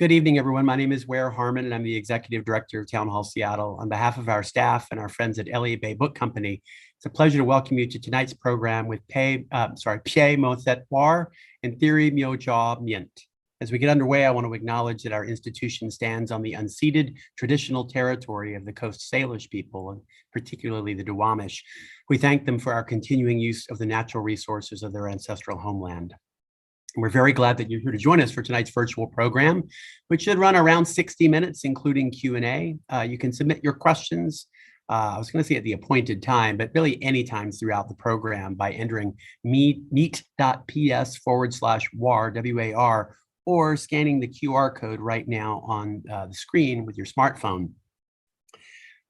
Good evening, everyone. My name is Ware Harmon, and I'm the Executive Director of Town Hall Seattle. On behalf of our staff and our friends at Elliott Bay Book Company, it's a pleasure to welcome you to tonight's program with Pyae Moe Thet War and Theory Myo Jaw Myint. As we get underway, I want to acknowledge that our institution stands on the unceded traditional territory of the Coast Salish people, and particularly the Duwamish. We thank them for our continuing use of the natural resources of their ancestral homeland. We're very glad that you're here to join us for tonight's virtual program, which should run around 60 minutes, including Q&A. You can submit your questions, I was going to say at the appointed time, but really any time throughout the program by entering meet.ps/war, W-A-R, or scanning the QR code right now on the screen with your smartphone.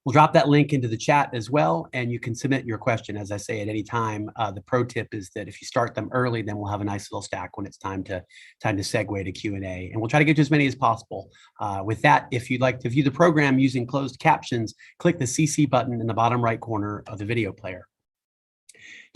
We'll drop that link into the chat as well, and you can submit your question, as I say, at any time. The pro tip is that if you start them early, then we'll have a nice little stack when it's time to segue to Q&A, and we'll try to get to as many as possible. With that, if you'd like to view the program using closed captions, click the CC button in the bottom right corner of the video player.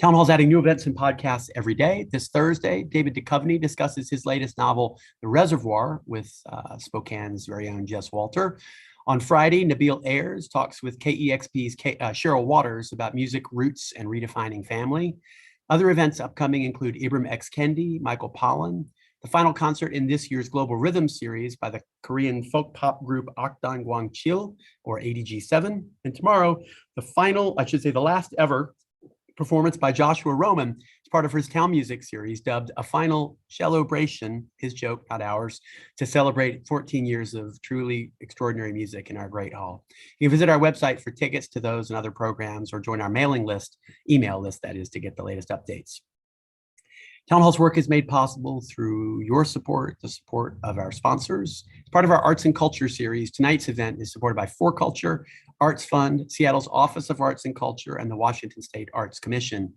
Town Hall's adding new events and podcasts every day. This Thursday, David Duchovny discusses his latest novel, The Reservoir, with Spokane's very own Jess Walter. On Friday, Nabil Ayers talks with KEXP's Cheryl Waters about music, roots, and redefining family. Other events upcoming include Ibram X. Kendi, Michael Pollan, the final concert in this year's Global Rhythm series by the Korean folk pop group Akdang Gwangchil, or ADG7. And tomorrow, the last ever performance by Joshua Roman as part of his town music series, dubbed A Final Shellobration, his joke, not ours, to celebrate 14 years of truly extraordinary music in our great hall. You can visit our website for tickets to those and other programs, or join our mailing list, email list, that is, to get the latest updates. Town Hall's work is made possible through your support, the support of our sponsors. As part of our Arts and Culture series, tonight's event is supported by For Culture, Arts Fund, Seattle's Office of Arts and Culture, and the Washington State Arts Commission.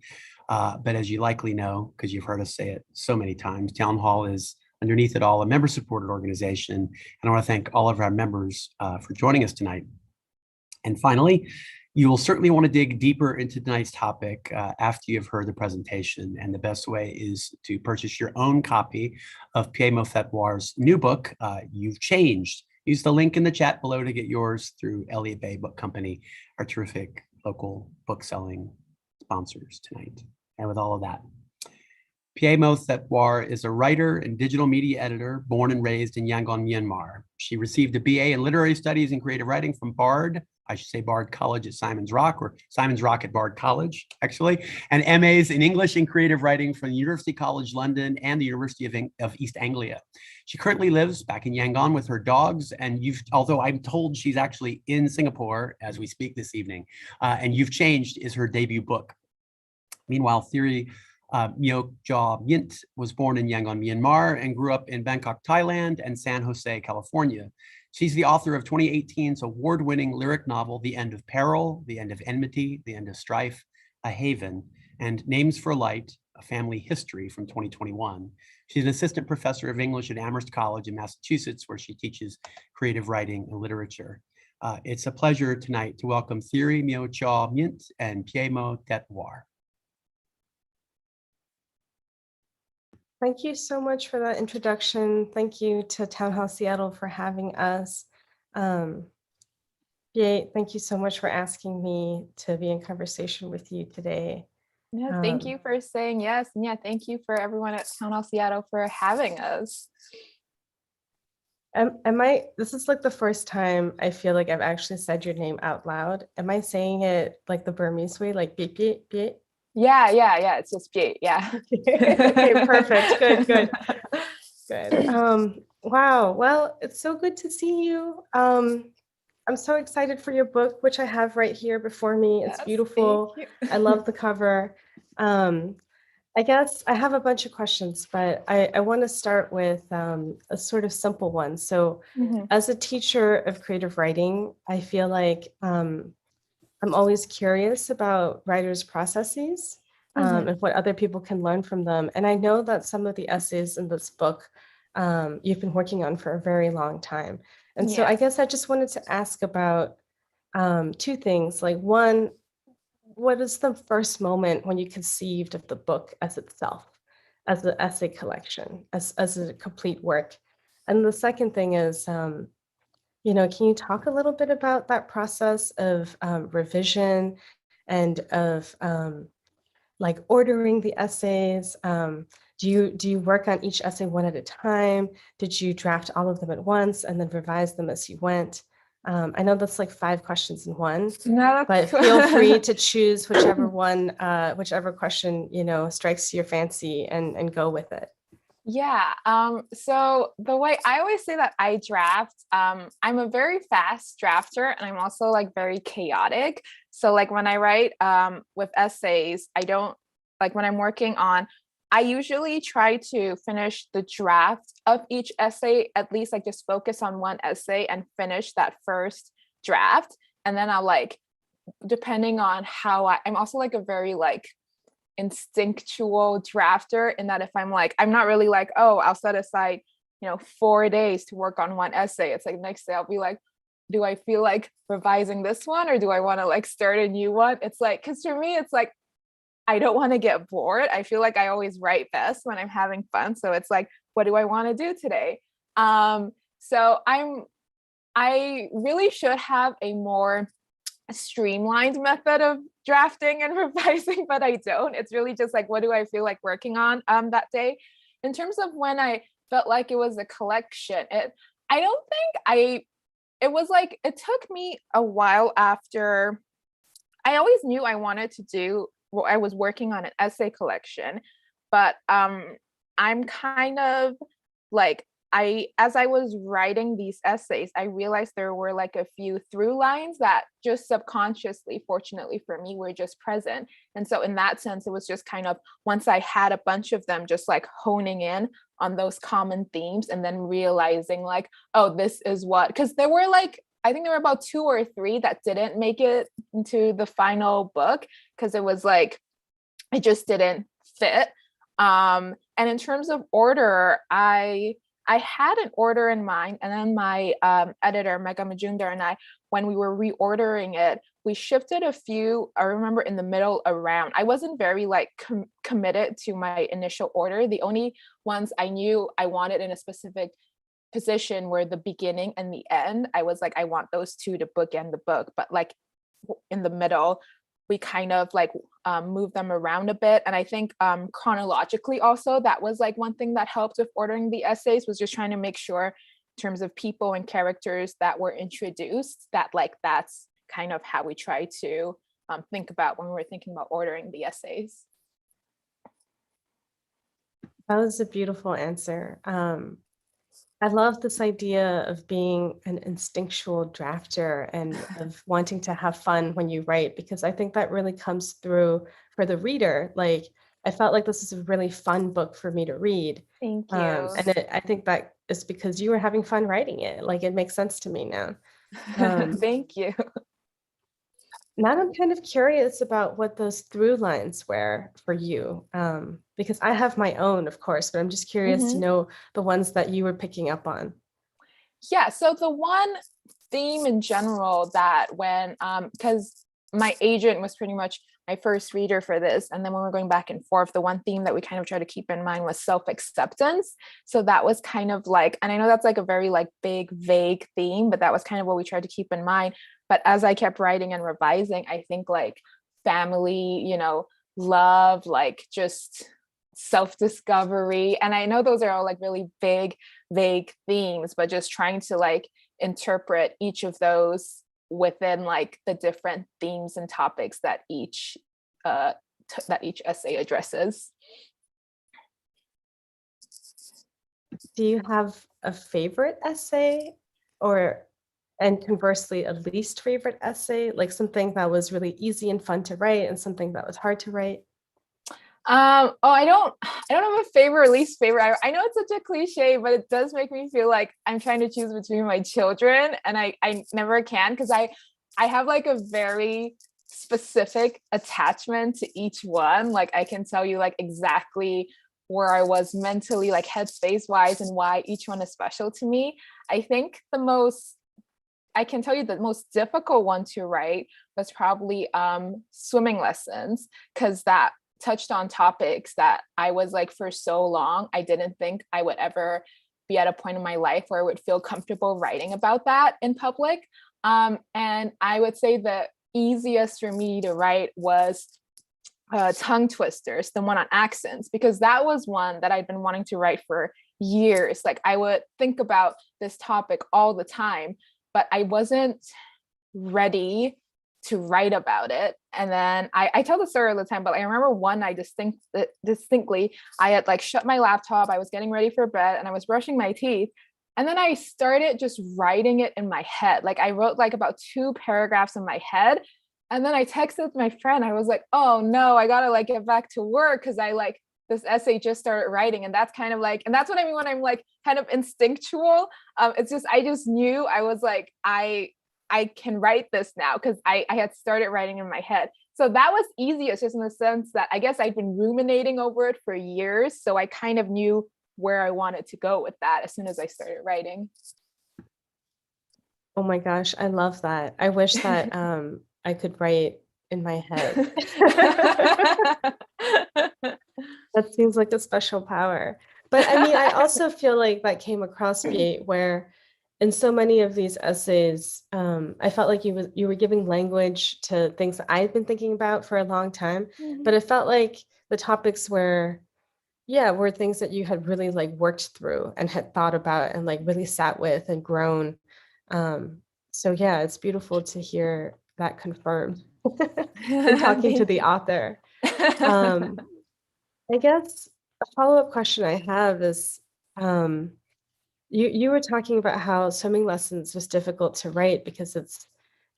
But as you likely know, because you've heard us say it so many times, Town Hall is, underneath it all, a member-supported organization. And I want to thank all of our members for joining us tonight. And finally, you will certainly want to dig deeper into tonight's topic after you've heard the presentation. And the best way is to purchase your own copy of Pyae Moe Thet War's new book, You've Changed. Use the link in the chat below to get yours through Elliott Bay Book Company, our terrific local book-selling sponsors tonight. And with all of that, Pyae Moe Thet War is a writer and digital media editor born and raised in Yangon, Myanmar. She received a BA in Literary Studies and Creative Writing from Bard College at Simon's Rock, or Simon's Rock at Bard College, actually, and MAs in English and Creative Writing from the University College London and the University of East Anglia. She currently lives back in Yangon with her dogs, and although I'm told she's actually in Singapore as we speak this evening, and You've Changed is her debut book. Meanwhile, Theory Myo Jaw Myint was born in Yangon, Myanmar, and grew up in Bangkok, Thailand, and San Jose, California. She's the author of 2018's award-winning lyric novel, The End of Peril, The End of Enmity, The End of Strife, A Haven, and Names for Light, A Family History from 2021. She's an assistant professor of English at Amherst College in Massachusetts, where she teaches creative writing and literature. It's a pleasure tonight to welcome Theory Myo Jaw Myint and Pyae Moe Thet War. Thank you so much for that introduction. Thank you to Town Hall Seattle for having us. Pyae, thank you so much for asking me to be in conversation with you today. Yeah, thank you for saying yes. And yeah, thank you for everyone at Town Hall Seattle for having us. This is like the first time I feel like I've actually said your name out loud. Am I saying it like the Burmese way, like Pyae, Pyae, Pyae? Yeah. It's just Pyae, yeah. Okay, perfect. Good. Wow. Well, it's so good to see you. I'm so excited for your book, which I have right here before me. It's beautiful. I love the cover. I guess I have a bunch of questions, but I want to start with a sort of simple one. So as a teacher of creative writing, I feel like I'm always curious about writers' processes and what other people can learn from them. And I know that some of the essays in this book you've been working on for a very long time. And so I guess I just wanted to ask about two things. Like, one, what is the first moment when you conceived of the book as itself, as an essay collection, as a complete work? And the second thing is, you know, can you talk a little bit about that process of revision and of like ordering the essays? Do you work on each essay one at a time? Did you draft all of them at once and then revise them as you went? I know that's like 5 questions in one, No, but feel free to choose whichever one, whichever question, you know, strikes your fancy and go with it. Yeah. So the way I always say that I draft, I'm a very fast drafter and I'm also like very chaotic. So like when I write with essays, I don't like when I'm working on, I usually try to finish the draft of each essay, at least like just focus on one essay and finish that first draft. And then I'll like, depending on how I'm also like a very like instinctual drafter in that if I'm like, I'm not really like, oh, I'll set aside, 4 days to work on one essay. It's like next day I'll be like, do I feel like revising this one or do I want to like start a new one? It's like, because for me, it's like, I don't want to get bored. I feel like I always write best when I'm having fun. So it's like, what do I want to do today? So I really should have a more streamlined method of drafting and revising, but I don't. It's really just like, what do I feel like working on that day? In terms of when I felt like it was a collection, I don't think it was like, it took me a while after. I always knew I wanted to do, well, I was working on an essay collection, but I'm kind of like, as I was writing these essays, I realized there were like a few through lines that just subconsciously, fortunately for me, were just present. And so in that sense, it was just kind of, once I had a bunch of them, just like honing in on those common themes and then realizing like, oh, this is what, because there were like, I think there were about 2 or 3 that didn't make it into the final book because it was like, it just didn't fit. And in terms of order, I had an order in mind, and then my editor, Mega Majumdar, and I, when we were reordering it, we shifted a few, I remember in the middle around. I wasn't very like committed to my initial order. The only ones I knew I wanted in a specific position were the beginning and the end. I was like, I want those 2 to bookend the book, but like in the middle, we kind of like move them around a bit. And I think chronologically also, that was like one thing that helped with ordering the essays, was just trying to make sure in terms of people and characters that were introduced, that like that's kind of how we try to think about when we were thinking about ordering the essays. That was a beautiful answer. I love this idea of being an instinctual drafter and of wanting to have fun when you write, because I think that really comes through for the reader. Like, I felt like this is a really fun book for me to read. Thank you. I think that is because you were having fun writing it. Like, it makes sense to me now. Thank you. Now I'm kind of curious about what those through lines were for you, because I have my own, of course, but I'm just curious to know the ones that you were picking up on. Yeah, so the one theme in general that when, because my agent was pretty much my first reader for this, and then when we're going back and forth, the one theme that we kind of try to keep in mind was self-acceptance. So that was kind of like, and I know that's like a very like big, vague theme, but that was kind of what we tried to keep in mind. But as I kept writing and revising, I think like family, love, like just self-discovery. And I know those are all like really big, vague themes, but just trying to like interpret each of those within like the different themes and topics that each essay addresses. Do you have a favorite essay, and conversely, a least favorite essay, like something that was really easy and fun to write and something that was hard to write? I don't have a favorite or least favorite. I know it's such a cliche, but it does make me feel like I'm trying to choose between my children, and I never can, because I have like a very specific attachment to each one. Like I can tell you like exactly where I was mentally, like headspace wise, and why each one is special to me. I think I can tell you the most difficult one to write was probably swimming lessons, because that touched on topics that I was like, for so long, I didn't think I would ever be at a point in my life where I would feel comfortable writing about that in public. And I would say the easiest for me to write was Tongue Twisters, the one on accents, because that was one that I'd been wanting to write for years. Like I would think about this topic all the time, but I wasn't ready to write about it. And then I tell the story all the time, but I remember one night distinctly, I had like shut my laptop, I was getting ready for bed and I was brushing my teeth. And then I started just writing it in my head. Like I wrote like about 2 paragraphs in my head. And then I texted my friend, I was like, oh no, I gotta like get back to work because I like this essay just started writing. And that's kind of like, and that's what I mean when I'm like kind of instinctual. It's just, I just knew, I was like, I can write this now because I had started writing in my head. So that was easiest just in the sense that I guess I'd been ruminating over it for years. So I kind of knew where I wanted to go with that as soon as I started writing. Oh my gosh, I love that. I wish that I could write in my head. That seems like a special power. But I mean, I also feel like that came across me where in so many of these essays, I felt like you were giving language to things that I've been thinking about for a long time, but it felt like the topics were things that you had really like worked through and had thought about and like really sat with and grown. So yeah, it's beautiful to hear that confirmed and talking to the author. I guess a follow-up question I have is, you were talking about how swimming lessons was difficult to write because it's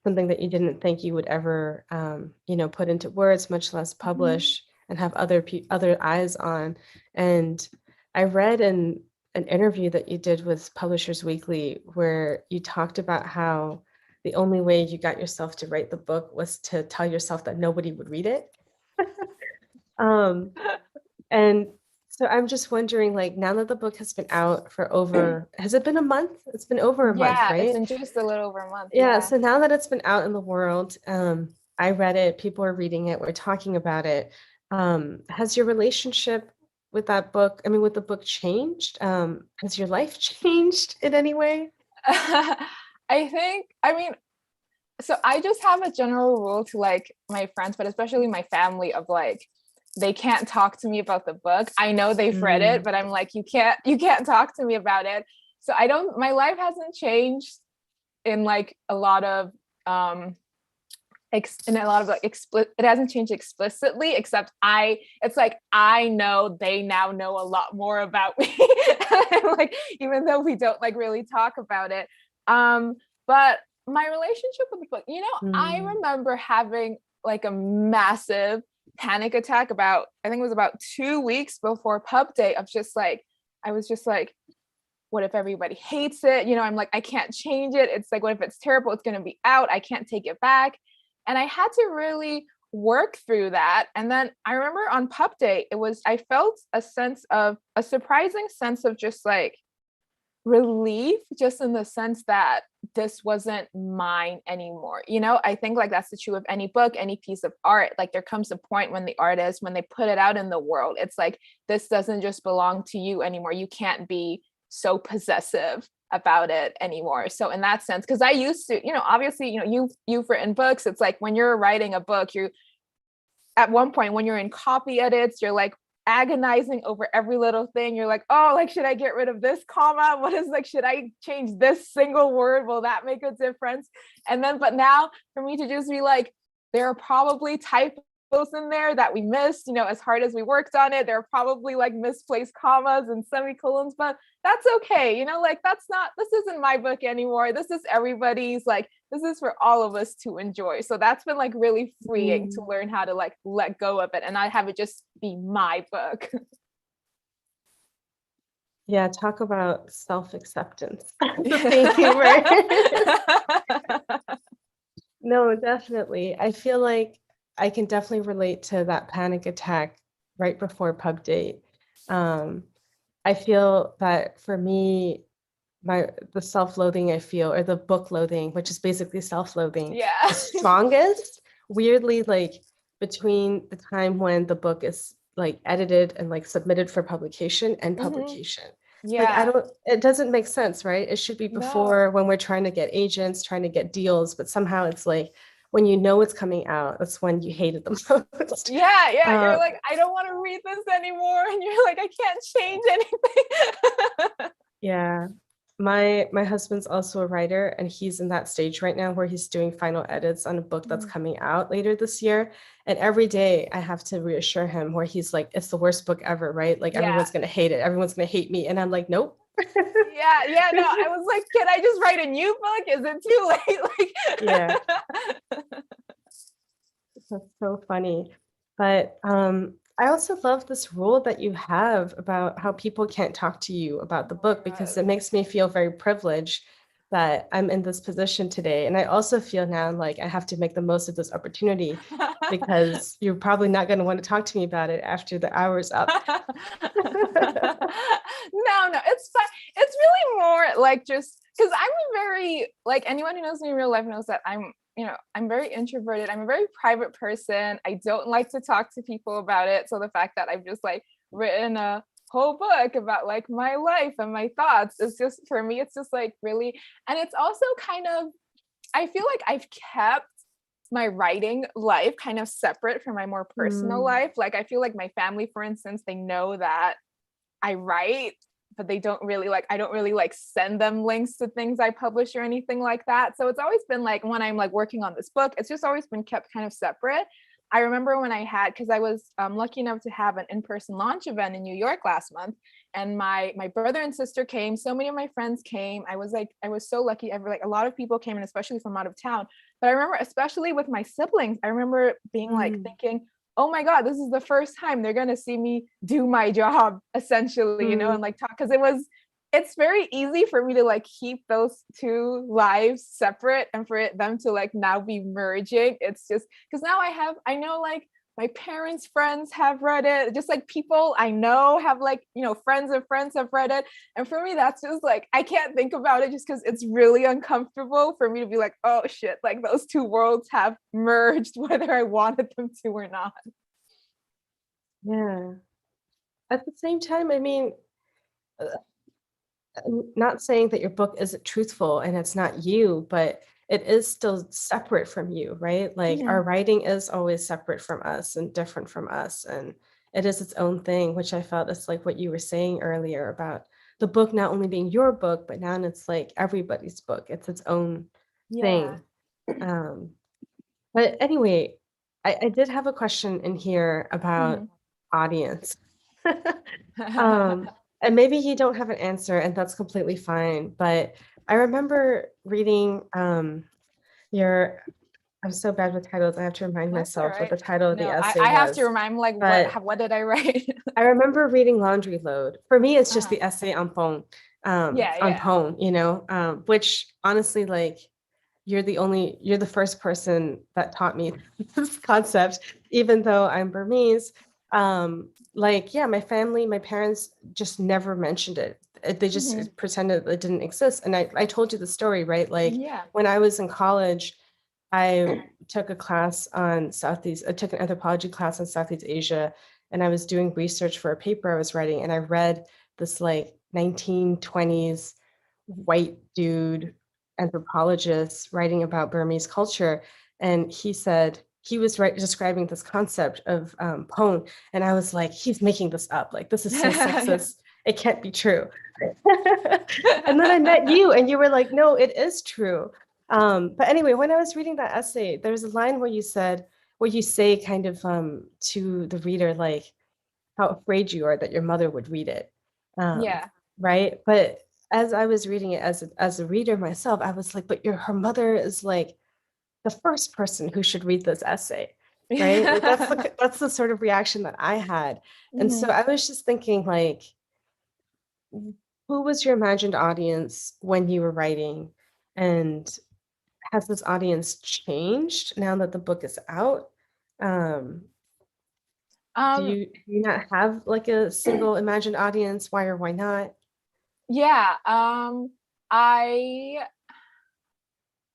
something that you didn't think you would ever, put into words, much less publish and have other eyes on. And I read in an interview that you did with Publishers Weekly where you talked about how the only way you got yourself to write the book was to tell yourself that nobody would read it. And so I'm just wondering, like, now that the book has been out for has it been a month? It's been over a month, right? It's been just a little over a month. Yeah, so now that it's been out in the world, I read it, people are reading it, we're talking about it. Has your relationship with that book, with the book changed? Has your life changed in any way? So I just have a general rule to like my friends, but especially my family of like, they can't talk to me about the book. I know they've read it, but I'm like, you can't talk to me about it. So my life hasn't changed in like a lot of, it hasn't changed explicitly, except it's like, I know they now know a lot more about me. Like, even though we don't like really talk about it. But my relationship with the book, I remember having like a massive panic attack I think it was about 2 weeks before pub day of just like, I was just like, what if everybody hates it? I'm like, I can't change it. It's like, what if it's terrible? It's going to be out. I can't take it back. And I had to really work through that. And then I remember on pub day, I felt a surprising sense of just like relief, just in the sense that this wasn't mine anymore. I think like that's the true of any book, any piece of art. Like there comes a point when the artist, when they put it out in the world, it's like, this doesn't just belong to you anymore. You can't be so possessive about it anymore. So in that sense, because I used to, obviously, you've written books. It's like when you're writing a book, you're at one point when you're in copy edits, you're like agonizing over every little thing. You're like, oh, like, should I get rid of this comma? Should I change this single word? Will that make a difference? And then, but now for me to just be like, there are probably typos in there that we missed, as hard as we worked on it, there are probably like misplaced commas and semicolons, but that's okay. Like this isn't my book anymore. This is everybody's, like, this is for all of us to enjoy. So that's been like really freeing to learn how to like let go of it and not have it just be my book. Yeah, talk about self-acceptance. Thank you, No, definitely. I feel like I can definitely relate to that panic attack right before pub date. I feel that for me, the self-loathing I feel, or the book loathing, which is basically self-loathing, is strongest, weirdly, like between the time when the book is like edited and like submitted for publication and publication. Like, I Yeah. don't, it doesn't make sense, right? It should be No. before when we're trying to get agents, trying to get deals, but somehow it's like when you know it's coming out, that's when you hate it the most. Yeah, yeah. You're Uh, like, I don't want to read this anymore. And you're like, I can't change anything. yeah. My husband's also a writer, and he's in that stage right now where he's doing final edits on a book that's Mhm. coming out later this year. And every day I have to reassure him where he's like, it's the worst book ever, right? Like Yeah. everyone's gonna hate it, everyone's gonna hate me. And I'm like, nope. Yeah, yeah, no, I was like, can I just write a new book? Is it too late? Yeah, Like, that's so funny. But I also love this rule that you have about how people can't talk to you about the oh my book because God. it makes me feel very privileged that I'm in this position today. And I also feel now like I have to make the most of this opportunity because you're probably not going to want to talk to me about it after the hour's up. No, it's fine. It's really more like just because I'm a very like anyone who knows me in real life knows that I'm very introverted. I'm a very private person. I don't like to talk to people about it. So the fact that I've just like written a whole book about like my life and my thoughts is just for me, it's just like really, and it's also kind of, I feel like I've kept my writing life kind of separate from my more personal Mm, life. Like I feel like my family, for instance, they know that I write, but they don't really like, I don't really like send them links to things I publish or anything like that. So it's always been like when I'm like working on this book, it's just always been kept kind of separate. I remember when I had, because I was lucky enough to have an in-person launch event in New York last month, and my brother and sister came. So many of my friends came. I was so lucky. Ever like a lot of people came, and especially from out of town. But I remember, especially with my siblings, I remember being like mm, thinking, oh my God, this is the first time they're gonna see me do my job essentially, mm. and like talk because it's very easy for me to like keep those two lives separate and for them to like now be merging. It's just because now I know like my parents' friends have read it, just like people I know have like, friends of friends have read it. And for me, that's just like, I can't think about it just because it's really uncomfortable for me to be like, oh shit, like those two worlds have merged, whether I wanted them to or not. Yeah. At the same time, I mean, not saying that your book isn't truthful and it's not you, but it is still separate from you, right? Like our Mhm. writing is always separate from us and different from us. And it is its own thing, which I felt is like what you were saying earlier about the book not only being your book, but now it's like everybody's book. It's its own Yeah. thing. Um, but anyway, I did have a question in here about Mhm. audience. Um, and maybe you don't have an answer, and that's completely fine. But I remember reading your, I'm so bad with titles. I have to remind That's all myself what right. the title of the No, essay I have to was. remind like But what did I write? I remember reading Laundry Load. For me, it's just Uh-huh. the essay Yeah, on yeah. Pone, which honestly, like, you're the first person that taught me this concept, even though I'm Burmese. Like, yeah, my family, my parents just never mentioned it. They Hmm. just pretended it didn't exist. And I told you the story, right? Like Yeah. when I was in college, I took a class on Southeast, I took an anthropology class on Southeast Asia, and I was doing research for a paper I was writing, and I read this like 1920s white dude anthropologist writing about Burmese culture. And he said he was describing this concept of pone. And I was like, he's making this up. Like, this is so sexist. It can't be true. And then I met you, and you were like, no, it is true. But anyway, when I was reading that essay, there's a line where you say kind of to the reader, like, how afraid you are that your mother would read it. Um, Yeah. right. But as I was reading it as a reader myself, I was like, but her mother is like the first person who should read this essay. Right. Like that's the sort of reaction that I had. And so Hmm. I was just thinking, like, who was your imagined audience when you were writing? And has this audience changed now that the book is out? Um, Um, do you not have like a single imagined audience? Why or why not? yeah. I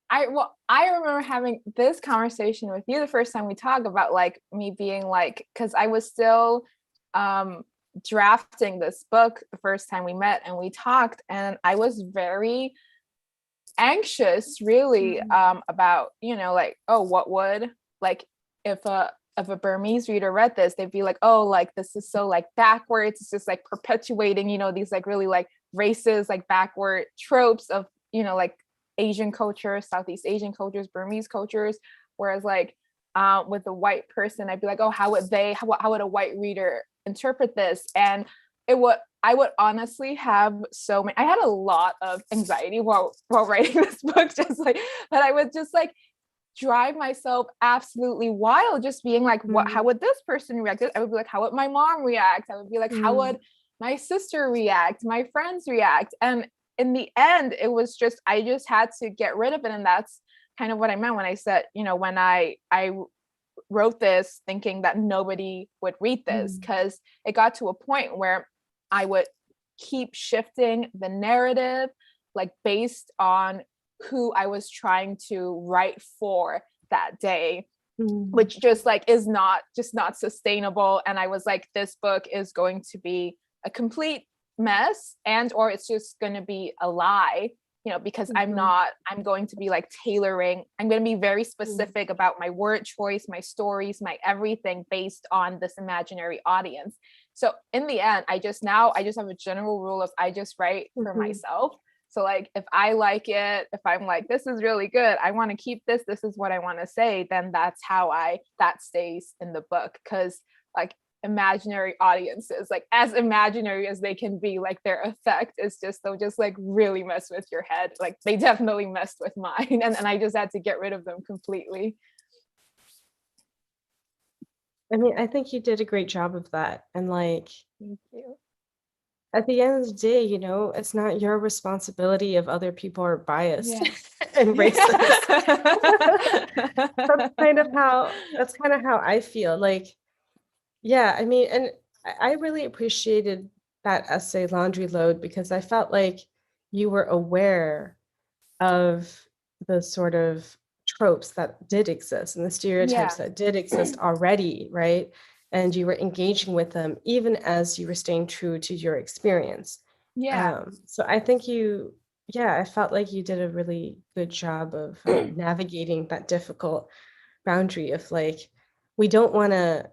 I remember having this conversation with you the first time we talked about like me being like, because I was still um drafting this book the first time we met and we talked, and I was very anxious really about, you know, like, oh, what would, like, if a Burmese reader read this, they'd be like, oh, like this is so like backwards, it's just like perpetuating, you know, these like really like racist, like backward tropes of, you know, like Asian cultures, Southeast Asian cultures, Burmese cultures. Whereas like with a white person, I'd be like, oh, how would a white reader interpret this? And I would honestly have so many, I had a lot of anxiety while writing this book, just like, but I would just like drive myself absolutely wild, just being like, what, how would this person react? I would be like, how would my mom react? I would be like, how would my sister react? My friends react? And in the end, it was just, I just had to get rid of it. And that's kind of what I meant when I said, you know, when I wrote this thinking that nobody would read this, because it got to a point where I would keep shifting the narrative, like based on who I was trying to write for that day, which just like is not sustainable. And I was like, this book is going to be a complete mess, and or it's just going to be a lie, you know, because I'm going to be like tailoring, I'm going to be very specific about my word choice, my stories, my everything based on this imaginary audience. So in the end, I just have a general rule of I just write for myself. So like, if I like it, if I'm like, this is really good, I want to keep this is what I want to say, then that's how that stays in the book. Because like imaginary audiences, like as imaginary as they can be, like their effect is just, they'll just like really mess with your head. Like they definitely messed with mine, and I just had to get rid of them completely. I mean, I think you did a great job of that. And like, Thank you. at the end of the day, you know, it's not your responsibility if other people are biased and racist. That's kind of how I feel. Like, yeah, I mean, and I really appreciated that essay, Laundry Load, because I felt like you were aware of the sort of tropes that did exist and the stereotypes that did exist already, right? And you were engaging with them even as you were staying true to your experience. So I think I felt like you did a really good job of navigating that difficult boundary of like, we don't want to,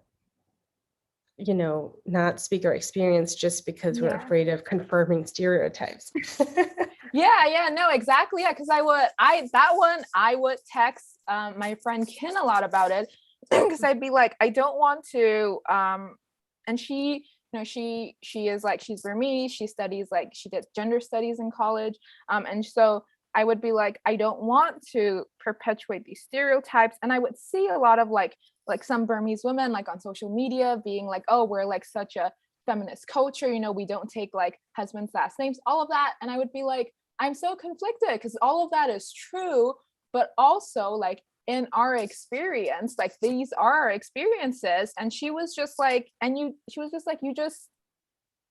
you know, not speak our experience just because we're afraid of confirming stereotypes. No, exactly. Yeah, because I would text my friend Kin a lot about it, because I'd be like, I don't want to and she, you know, she is like, she's Burmese, she studies, like she did gender studies in college, and so I would be like, I don't want to perpetuate these stereotypes. And I would see a lot of like some Burmese women like on social media being like, oh, we're like such a feminist culture, you know, we don't take like husbands' last names, all of that. And I would be like, I'm so conflicted, because all of that is true, but also like in our experience, like these are our experiences. And she was just like, you just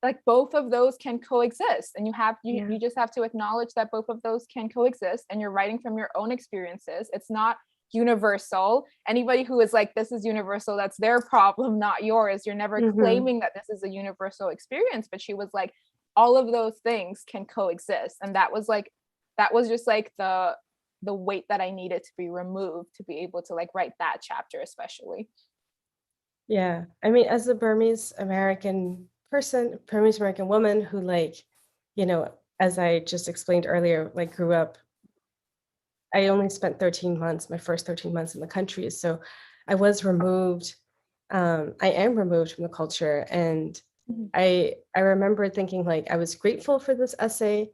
like, both of those can coexist, and you just have to acknowledge that both of those can coexist, and you're writing from your own experiences. It's not universal. Anybody who is like, this is universal, that's their problem, not yours. You're never claiming that this is a universal experience. But she was like, all of those things can coexist. And that was just like the weight that I needed to be removed to be able to like write that chapter, especially. Yeah, I mean, as a Burmese American woman who, like, you know, as I just explained earlier, like grew up, I only spent my first 13 months in the country. So I was removed. I am removed from the culture. And I remember thinking like, I was grateful for this essay,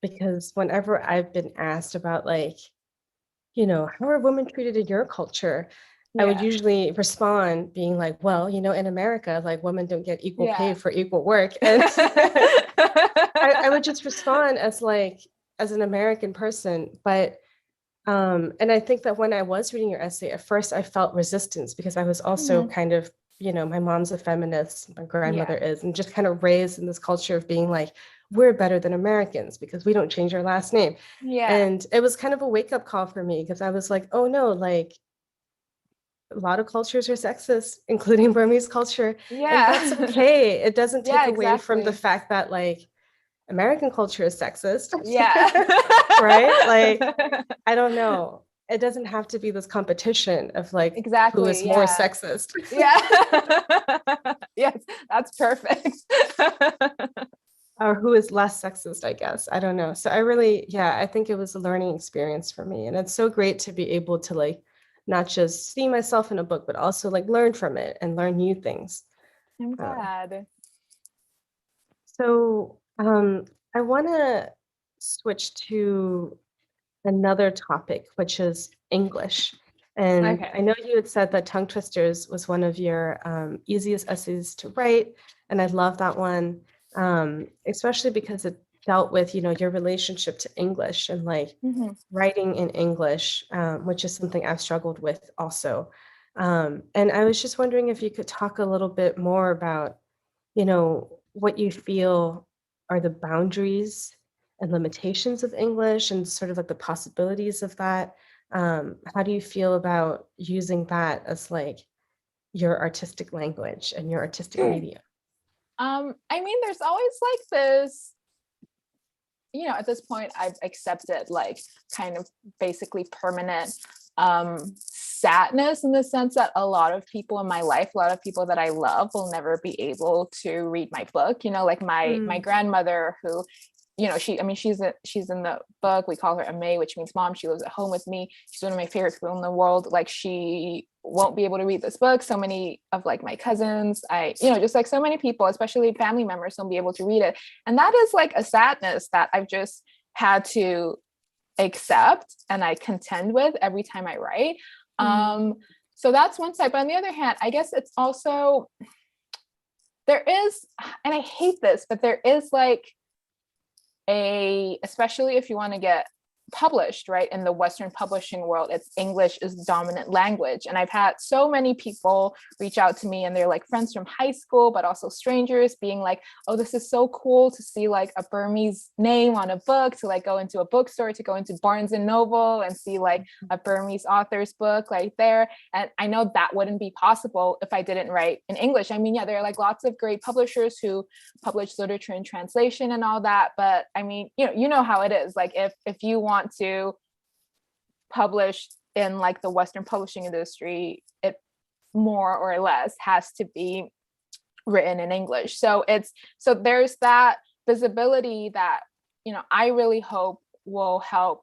because whenever I've been asked about like, you know, how are women treated in your culture? I would usually respond being like, well, you know, in America, like women don't get equal pay for equal work. And I would just respond as an American person. But and I think that when I was reading your essay, at first I felt resistance, because I was also kind of, you know, my mom's a feminist, my grandmother is, and just kind of raised in this culture of being like, we're better than Americans because we don't change our last name. And it was kind of a wake-up call for me, because I was like, oh no, like a lot of cultures are sexist, including Burmese culture. And that's Yeah. okay. It doesn't take Yeah, away from the exactly. fact that like American culture is sexist. Yeah. Right? Like, I don't know. It doesn't have to be this competition of like who is Exactly. more Yeah. sexist. Yeah. Yes, that's perfect. Or who is less sexist, I guess. I don't know. So I really, yeah, I think it was a learning experience for me. And it's so great to be able to like not just see myself in a book, but also like learn from it and learn new things. I'm Um, glad. so I want to switch to another topic, which is English. And Okay. I know you had said that Tongue Twisters was one of your easiest essays to write, and I love that one, especially because it dealt with, you know, your relationship to English and like Mhm. writing in English, which is something I've struggled with also. And I was just wondering if you could talk a little bit more about, you know, what you feel are the boundaries and limitations of English and sort of like the possibilities of that. How do you feel about using that as like your artistic language and your artistic media? I mean, there's always like this, you know, at this point I've accepted like kind of basically permanent sadness in the sense that a lot of people in my life, a lot of people that I love will never be able to read my book. You know, like my Mm, grandmother who, you know, she's in the book. We call her Ame, which means mom. She lives at home with me. She's one of my favorite people in the world. Like she won't be able to read this book. So many of like my cousins, you know, just like so many people, especially family members, won't be able to read it. And that is like a sadness that I've just had to accept and I contend with every time I write. mm, So that's one side. But on the other hand, I guess it's also, there is, and I hate this, but there is like especially if you want to get published, right, in the Western publishing world, it's English is the dominant language. And I've had so many people reach out to me, and they're like friends from high school, but also strangers, being like, oh, this is so cool to see like a Burmese name on a book, to like go into a bookstore, to go into Barnes and Noble and see like a Burmese author's book like there. And I know that wouldn't be possible if I didn't write in English. I mean, yeah, there are like lots of great publishers who publish literature in translation and all that, but I mean, you know how it is. Like if you want to publish in like the Western publishing industry, it more or less has to be written in English. So there's that visibility that, you know, I really hope will help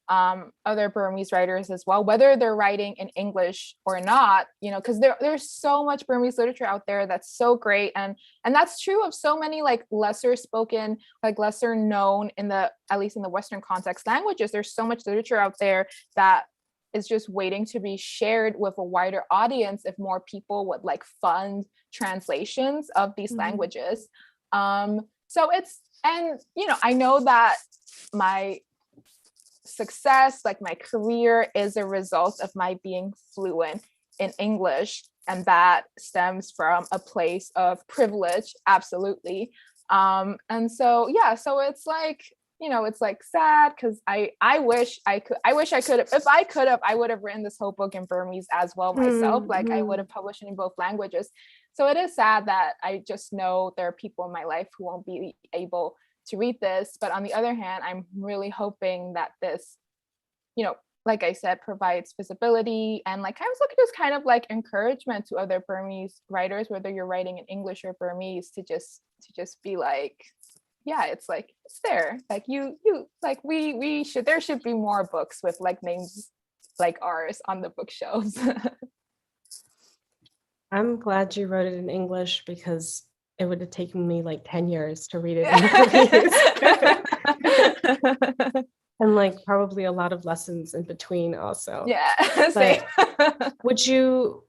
other Burmese writers as well, whether they're writing in English or not, you know, because there's so much Burmese literature out there that's so great. And that's true of so many like lesser spoken, like lesser known in the, at least in the Western context, languages. There's so much literature out there that is just waiting to be shared with a wider audience if more people would like fund translations of these languages. So and you know, I know that my success, like my career, is a result of my being fluent in English, and that stems from a place of privilege, absolutely. And so yeah, so it's like, you know, it's like sad because I wish I could have, if I could have, I would have written this whole book in Burmese as well myself. Like I would have published it in both languages. So it is sad that I just know there are people in my life who won't be able to read this. But on the other hand, I'm really hoping that this, you know, like I said, provides visibility and like I was looking just kind of like encouragement to other Burmese writers, whether you're writing in English or Burmese, to just be like, yeah, it's like it's there. Like you like we should, there should be more books with like names like ours on the bookshelves. I'm glad you wrote it in English because it would have taken me like 10 years to read it in Burmese. And like probably a lot of lessons in between also. Yeah. But would you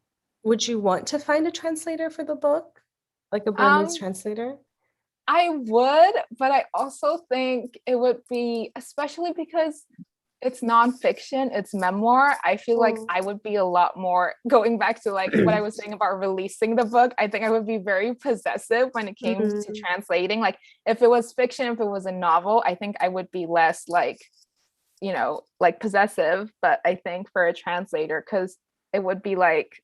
want to find a translator for the book? Like a Burmese translator? I would, but I also think it would be, especially because it's nonfiction, it's memoir. I feel like I would be a lot more, going back to like what I was saying about releasing the book, I think I would be very possessive when it came to translating. Like if it was fiction, if it was a novel, I think I would be less like, you know, like possessive. But I think for a translator, because it would be like,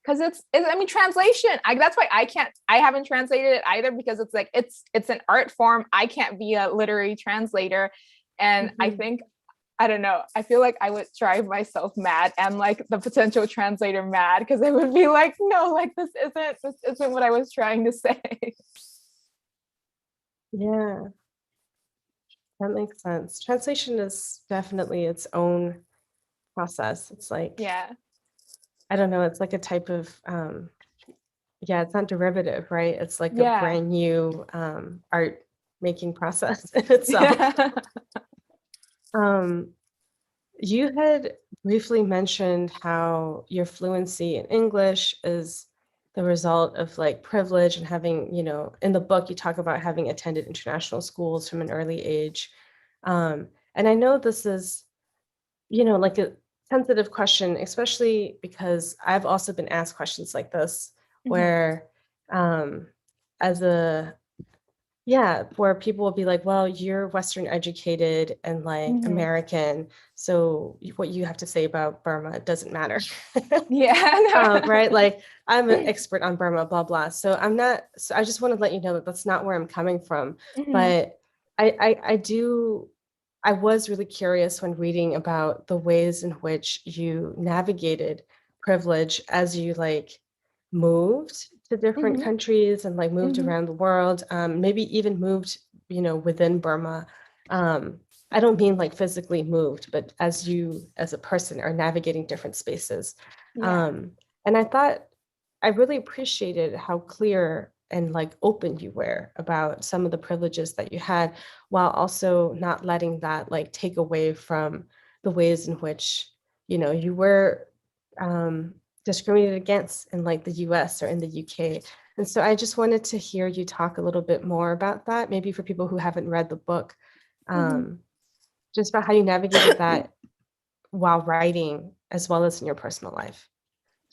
because I mean, translation, that's why I haven't translated it either, because it's like, it's an art form. I can't be a literary translator. And I think, I don't know, I feel like I would drive myself mad and like the potential translator mad, because I would be like, no, like this isn't what I was trying to say. Yeah, that makes sense. Translation is definitely its own process. It's like, Yeah. I don't know, it's like a type of, yeah, it's not derivative, right? It's like a Yeah. brand new art making process in itself. Yeah. You had briefly mentioned how your fluency in English is the result of like privilege and having, you know, in the book you talk about having attended international schools from an early age. And I know this is, you know, like a sensitive question, especially because I've also been asked questions like this, where as a yeah, where people will be like, well, you're Western educated and like American, so what you have to say about Burma doesn't matter. Yeah. Right? Like, I'm an expert on Burma, blah, blah. So I'm not, so I just want to let you know that that's not where I'm coming from. But I was really curious when reading about the ways in which you navigated privilege as you like moved to different countries and like moved around the world, maybe even moved, you know, within Burma. I don't mean like physically moved, but as you as a person are navigating different spaces. And I thought I really appreciated how clear and like open you were about some of the privileges that you had, while also not letting that like take away from the ways in which, you know, you were discriminated against in like the US or in the UK. And so I just wanted to hear you talk a little bit more about that, maybe for people who haven't read the book, just about how you navigated that while writing as well as in your personal life.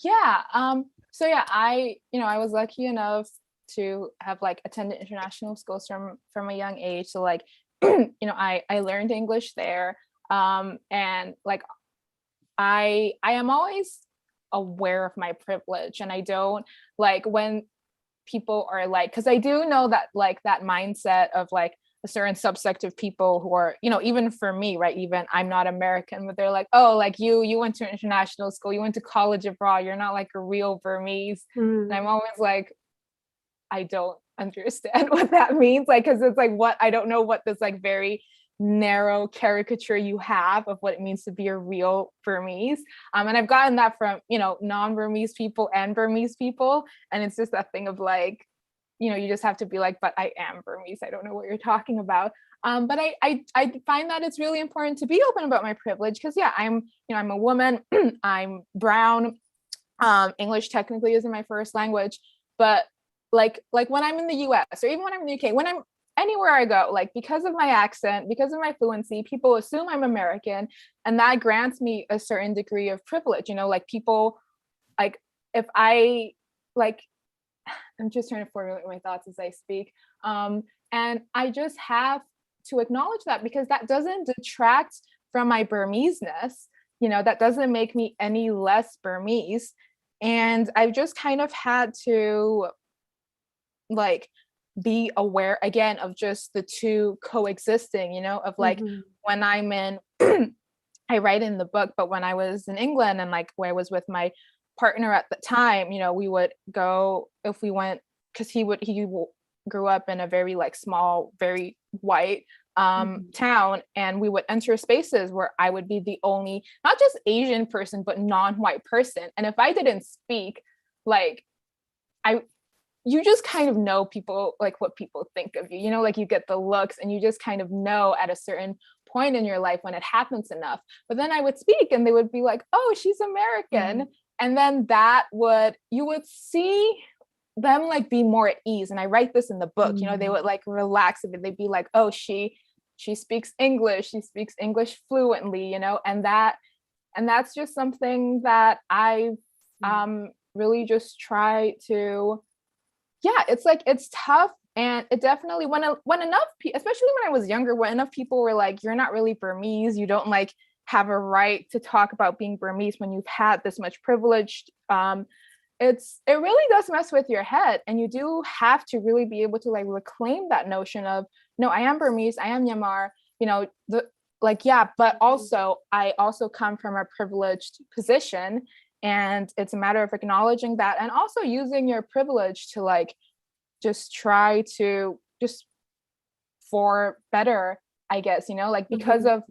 Yeah. So yeah, I was lucky enough to have like attended international schools from a young age. So like, I learned English there. And like I am always aware of my privilege, and I don't like when people are like, because I do know that like that mindset of like a certain subsect of people who are, even for me, right, even I'm not American, but they're like, oh, like you went to international school, you went to college abroad, you're not like a real Burmese. And I'm always like, I don't understand what that means, like, because it's like, what, I don't know what this like very narrow caricature you have of what it means to be a real Burmese. And I've gotten that from, non-Burmese people and Burmese people. And it's just that thing of like, you just have to be like, but I am Burmese. I don't know what you're talking about. But I find that it's really important to be open about my privilege, because yeah, I'm a woman, I'm brown. English technically isn't my first language, but like when I'm in the US or even when I'm in the UK, when I'm anywhere I go, like because of my accent, because of my fluency, people assume I'm American, and that grants me a certain degree of privilege. Like people, like if I like, I'm just trying to formulate my thoughts as I speak. And I just have to acknowledge that, because that doesn't detract from my Burmese-ness. That doesn't make me any less Burmese. And I've just kind of had to like be aware again of just the two coexisting, of like when I'm in, I write in the book, but when I was in England and like where I was with my partner at the time, we would go, if we went, because he grew up in a very like small, very white town, and we would enter spaces where I would be the only, not just Asian person, but non-white person. And if I didn't speak, like you just kind of know people, like what people think of you, like you get the looks, and you just kind of know at a certain point in your life when it happens enough. But then I would speak and they would be like, oh, she's American. And then you would see them like be more at ease. And I write this in the book, they would like relax a bit. They'd be like, oh, she speaks English. She speaks English fluently, and that's just something that I've really just try to, yeah, it's like, it's tough. And it definitely, when enough people, especially when I was younger, when enough people were like, you're not really Burmese, you don't like have a right to talk about being Burmese when you've had this much privilege. It really does mess with your head, and you do have to really be able to like reclaim that notion of, no, I am Burmese, I am Myanmar, but also I also come from a privileged position, and it's a matter of acknowledging that, and also using your privilege to like just try to just for better, I guess, like because of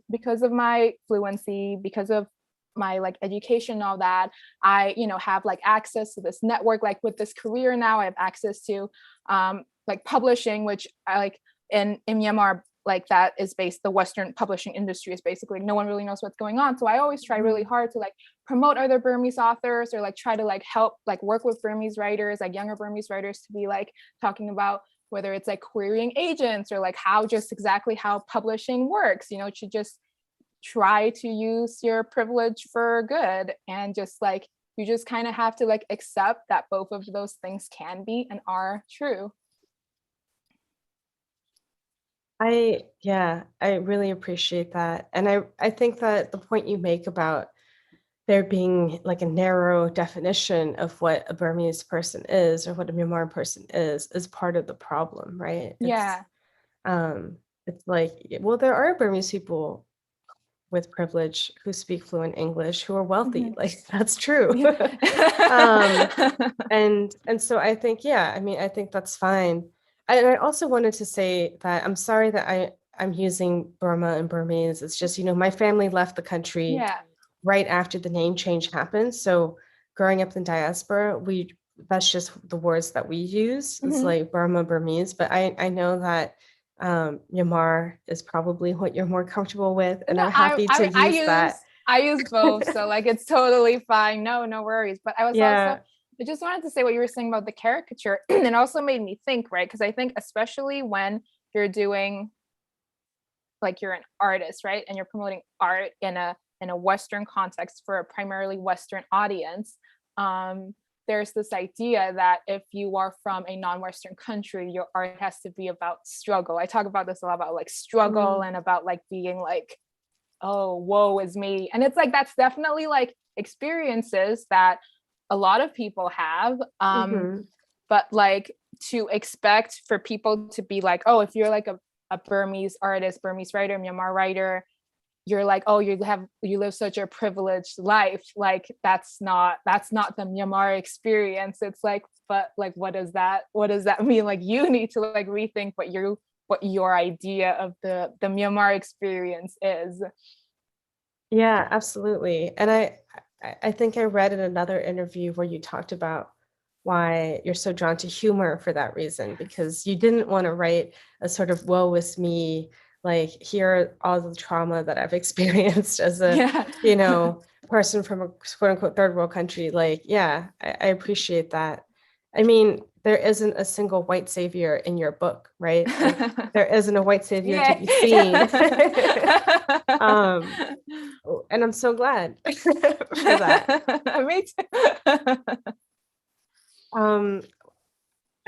my fluency, because of my like education and all that, I have like access to this network. Like with this career now, I have access to like publishing, which I like in Myanmar, like that is the Western publishing industry is basically no one really knows what's going on. So I always try really hard to like promote other Burmese authors, or like try to like help like work with Burmese writers, like younger Burmese writers, to be like talking about whether it's like querying agents, or like how publishing works, to just try to use your privilege for good. And just like, you just kind of have to like accept that both of those things can be and are true. I really appreciate that. And I think that the point you make about there being like a narrow definition of what a Burmese person is, or what a Myanmar person is part of the problem, right? Yeah. It's like, well, there are Burmese people with privilege who speak fluent English who are wealthy. Like, that's true. And so I think, I think that's fine. And I also wanted to say that I'm sorry that I'm using Burma and Burmese. It's just, my family left the country right after the name change happened. So growing up in diaspora, that's just the words that we use. It's like Burma, Burmese. But I know that Myanmar is probably what you're more comfortable with, and I'm happy to use that. I use both, so like it's totally fine. No worries. But I just wanted to say what you were saying about the caricature. It also made me think, right? Because I think especially when you're doing, like, you're an artist, right, and you're promoting art in a Western context for a primarily Western audience, there's this idea that if you are from a non-Western country, your art has to be about struggle. I talk about this a lot, about like struggle and about like being like, oh, woe is me. And it's like, that's definitely like experiences that a lot of people have. But like to expect for people to be like, oh, if you're like a Burmese artist, Burmese writer, Myanmar writer, you're like, oh, you live such a privileged life. Like that's not the Myanmar experience. It's like, but like, what does that mean? Like you need to like rethink what your idea of the Myanmar experience is. Yeah, absolutely. And I think I read in another interview where you talked about why you're so drawn to humor for that reason, because you didn't want to write a sort of woe is me, like here are all the trauma that I've experienced as a person from a quote unquote third world country. Like, I appreciate that. I mean, there isn't a single white savior in your book, right? Like, there isn't a white savior to be seen. And I'm so glad for that. Me too.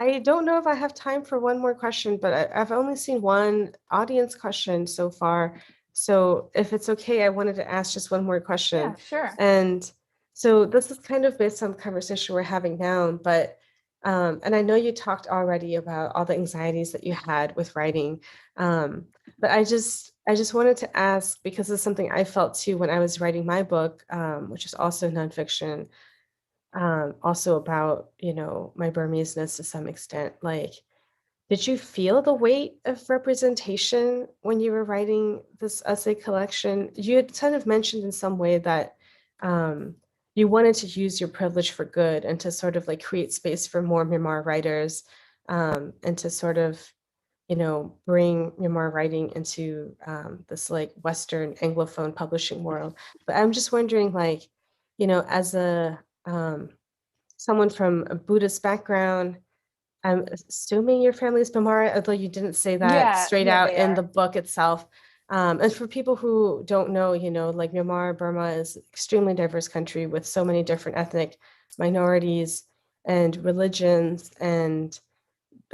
I don't know if I have time for one more question, but I've only seen one audience question so far. So if it's okay, I wanted to ask just one more question. Yeah, sure. And so this is kind of based on the conversation we're having now, but and I know you talked already about all the anxieties that you had with writing, but I just wanted to ask, because it's something I felt too when I was writing my book, which is also nonfiction, also about, my Burmese-ness to some extent. Like, did you feel the weight of representation when you were writing this essay collection? You had kind of mentioned in some way that you wanted to use your privilege for good and to sort of like create space for more Myanmar writers, and to sort of, bring Myanmar writing into this like Western Anglophone publishing world. But I'm just wondering, like, as a someone from a Buddhist background, I'm assuming your family is Bamara, although you didn't say that straight out in the book itself. And for people who don't know, like Myanmar, Burma is an extremely diverse country with so many different ethnic minorities and religions. And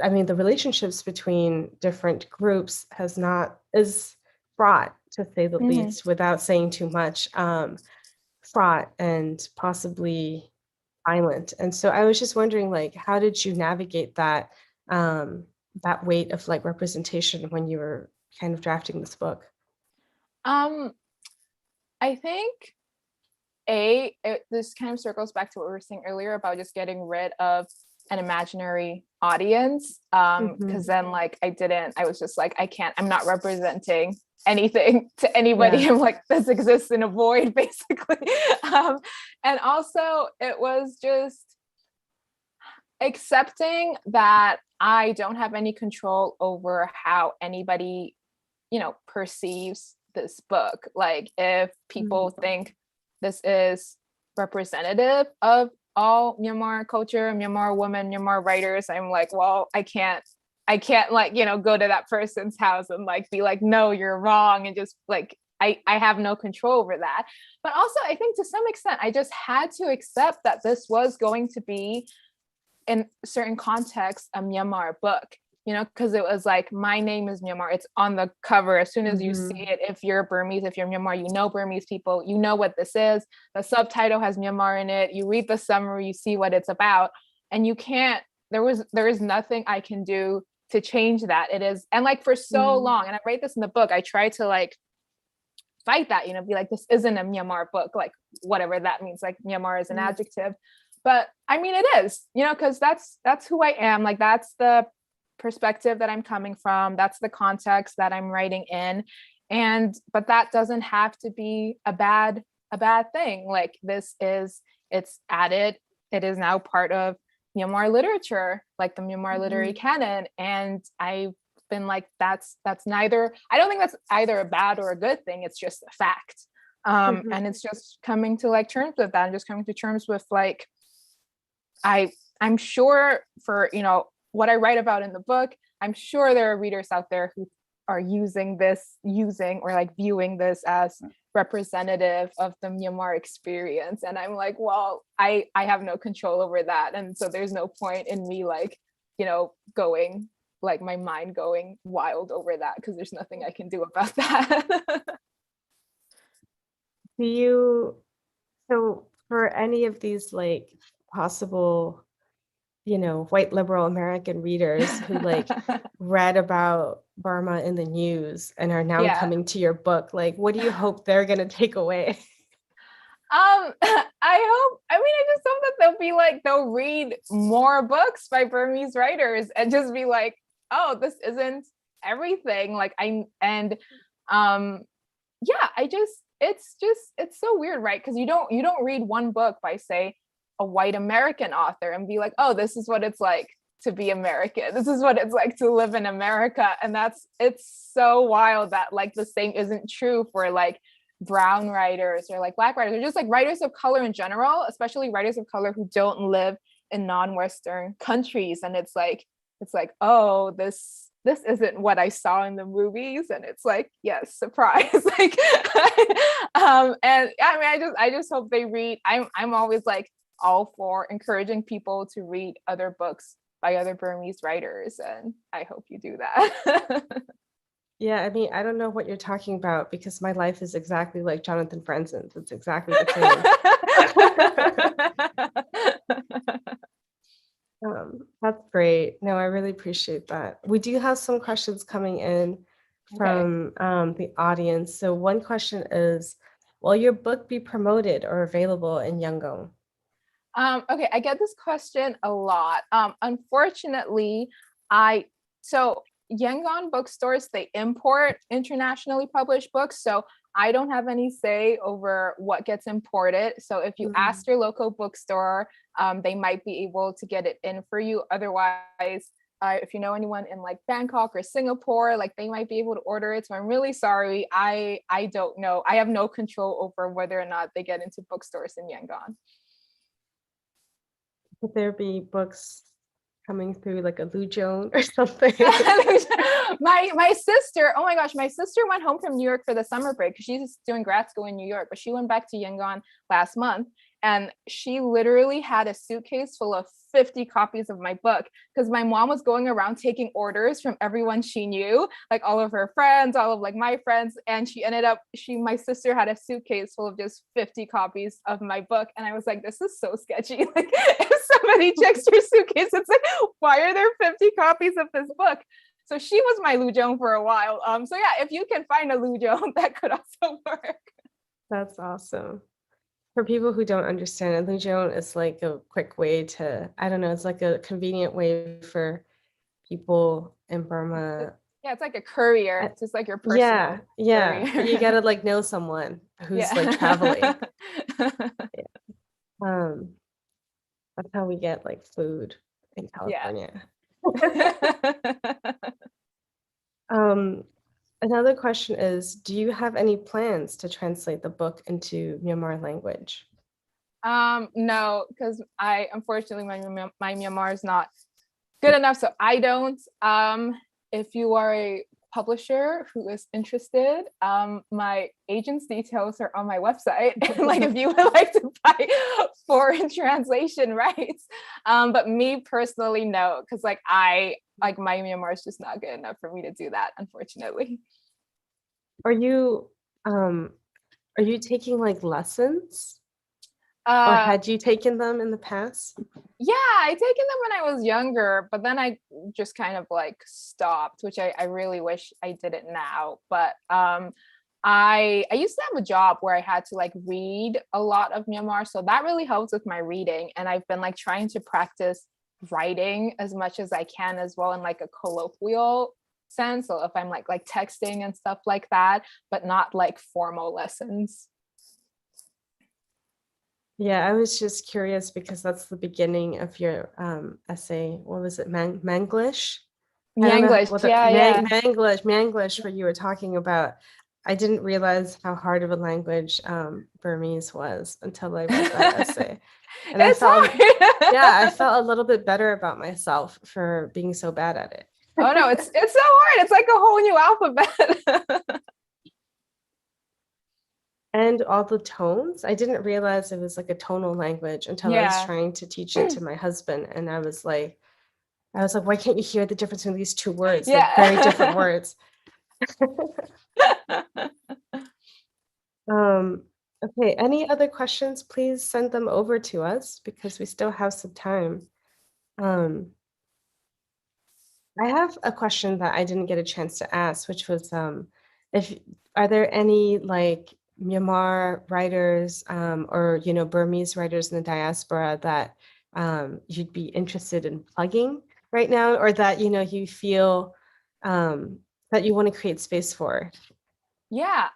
I mean, the relationships between different groups is fraught to say the least, without saying too much, fraught and possibly violent. And so I was just wondering, like, how did you navigate that that weight of like representation when you were kind of drafting this book? Um, I think this kind of circles back to what we were saying earlier about just getting rid of an imaginary audience. Because then like I was just like, I'm not representing anything to anybody. Yeah. I'm like, this exists in a void, basically. And also it was just accepting that I don't have any control over how anybody, perceives this book. Like if people think this is representative of all Myanmar culture, Myanmar women, Myanmar writers, I'm like, well, I can't like, go to that person's house and like be like, no, you're wrong. And just like, I have no control over that. But also I think to some extent, I just had to accept that this was going to be, in certain contexts, a Myanmar book, because it was like, my name is Myanmar. It's on the cover. As soon as you see it, if you're Burmese, if you're Myanmar, Burmese people, what this is. The subtitle has Myanmar in it. You read the summary, you see what it's about, and you can't, there is nothing I can do to change that. It is, and like for so long, and I write this in the book, I try to like fight that, be like, this isn't a Myanmar book, like whatever that means, like Myanmar is an adjective. But I mean, it is, because that's who I am. Like, that's the perspective that I'm coming from. That's the context that I'm writing in. But that doesn't have to be a bad thing. Like it's added, it is now part of Myanmar literature, like the Myanmar literary canon. And I've been like, that's neither, I don't think that's either a bad or a good thing. It's just a fact. And it's just coming to like terms with that, and just coming to terms with like, I'm sure for, what I write about in the book, I'm sure there are readers out there who are using or like viewing this as representative of the Myanmar experience. And I'm like, well, I have no control over that. And so there's no point in me like, going, like my mind going wild over that, because there's nothing I can do about that. So for any of these like possible, white liberal American readers who like read about Burma in the news and are now coming to your book, like, what do you hope they're going to take away? I just hope that they'll read more books by Burmese writers and just be like, oh, this isn't everything. Like it's so weird, right? Because you don't read one book by, say, a white American author and be like, oh, this is what it's like to be American. This is what it's like to live in America. And it's so wild that like the same isn't true for like brown writers or like Black writers, or just like writers of color in general, especially writers of color who don't live in non-Western countries. And it's like, oh, this isn't what I saw in the movies. And it's like, yes, surprise. Like, and I mean, I just hope they read. I'm always like all for encouraging people to read other books by other Burmese writers. And I hope you do that. Yeah, I mean, I don't know what you're talking about because my life is exactly like Jonathan Franzen's. It's exactly the same. That's great. No, I really appreciate that. We do have some questions coming in from the audience. So one question is, will your book be promoted or available in Yangon? Okay, I get this question a lot. Unfortunately, Yangon bookstores, they import internationally published books, so I don't have any say over what gets imported. So if you ask your local bookstore, they might be able to get it in for you. Otherwise, if you know anyone in like Bangkok or Singapore, like they might be able to order it. So I'm really sorry. I don't know. I have no control over whether or not they get into bookstores in Yangon. Would there be books coming through like a Lujone or something? my sister, oh my gosh, my sister went home from New York for the summer break because she's doing grad school in New York, but she went back to Yangon last month. and she literally had a suitcase full of 50 copies of my book because my mom was going around taking orders from everyone she knew, like all of her friends, all of like my friends, and she ended up my sister had a suitcase full of just 50 copies of my book, and I was like, this is so sketchy. Like if somebody checks your suitcase, it's like, why are there 50 copies of this book? So she was my Lujong for a while. So yeah, if you can find a Lujong, that could also work. That's awesome. For people who don't understand it, Lujong is like a quick way to, I don't know, it's like a convenient way for people in Burma. Yeah, it's like a courier. It's just like your personal yeah. courier. But you gotta like know someone who's like traveling. That's how we get like food in California. Another question is, do you have any plans to translate the book into Myanmar language? No, because unfortunately my Myanmar is not good enough, so I don't. If you are a publisher who is interested, my agent's details are on my website. Like if you would like to buy foreign translation rights, but me personally, no, because like my Myanmar is just not good enough for me to do that, unfortunately. Are you taking like lessons? Or had you taken them in the past? Yeah, I taken them when I was younger, but then I just kind of like stopped, which I really wish I did it now. But I used to have a job where I had to like read a lot of Myanmar, so that really helps with my reading. And I've been like trying to practice writing as much as I can as well in like a colloquial sense. So if I'm like texting and stuff like that, but not like formal lessons. Yeah, I was just curious because that's the beginning of your essay. What was it? Manglish? Manglish, yeah. Manglish, where you were talking about. I didn't realize how hard of a language Burmese was until I read that essay. And it's hard. I felt a little bit better about myself for being so bad at it. Oh no, it's so hard. It's like a whole new alphabet. And all the tones. I didn't realize it was like a tonal language until I was trying to teach it to my husband. And I was like, why can't you hear the difference between these two words? Yeah. They're very different words. Okay, any other questions? Please send them over to us because we still have some time. I have a question that I didn't get a chance to ask, which was, are there any like Myanmar writers or Burmese writers in the diaspora that you'd be interested in plugging right now, or that you feel that you want to create space for? Yeah.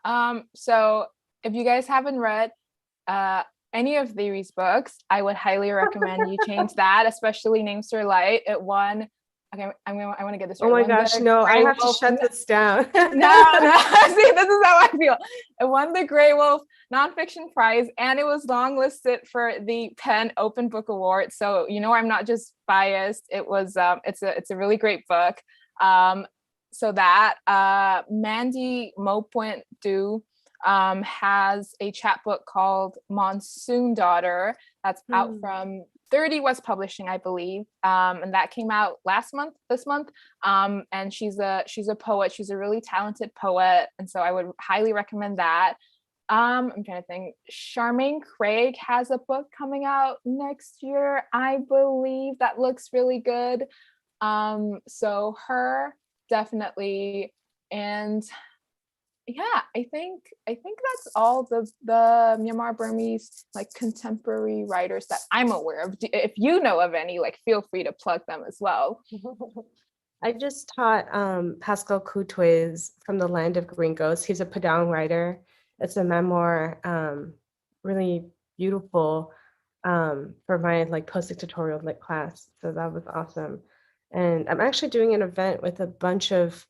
So if you guys haven't read any of these books, I would highly recommend you change that, especially Names Sir Light. It won. Okay, I want to get this right. Oh my gosh, no, I have to shut this down. No. See, this is how I feel. It won the Grey Wolf Nonfiction Prize, and it was longlisted for the Penn Open Book Award. So I'm not just biased. It was it's a really great book. So that Mandy Mopoint Du has a chapbook called Monsoon Daughter that's out from 30 West Publishing, I believe, and that came out this month. And she's a poet. She's a really talented poet, and so I would highly recommend that. I'm trying to think. Charmaine Craig has a book coming out next year, I believe, that looks really good. So her definitely, and yeah, I think that's all the Myanmar Burmese like contemporary writers that I'm aware of. If you know of any, like feel free to plug them as well. I just taught Pascal Coutue's From the Land of Gringos. He's a Padang writer. It's a memoir, really beautiful for my like post-dictatorial lit class. So that was awesome. And I'm actually doing an event with a bunch of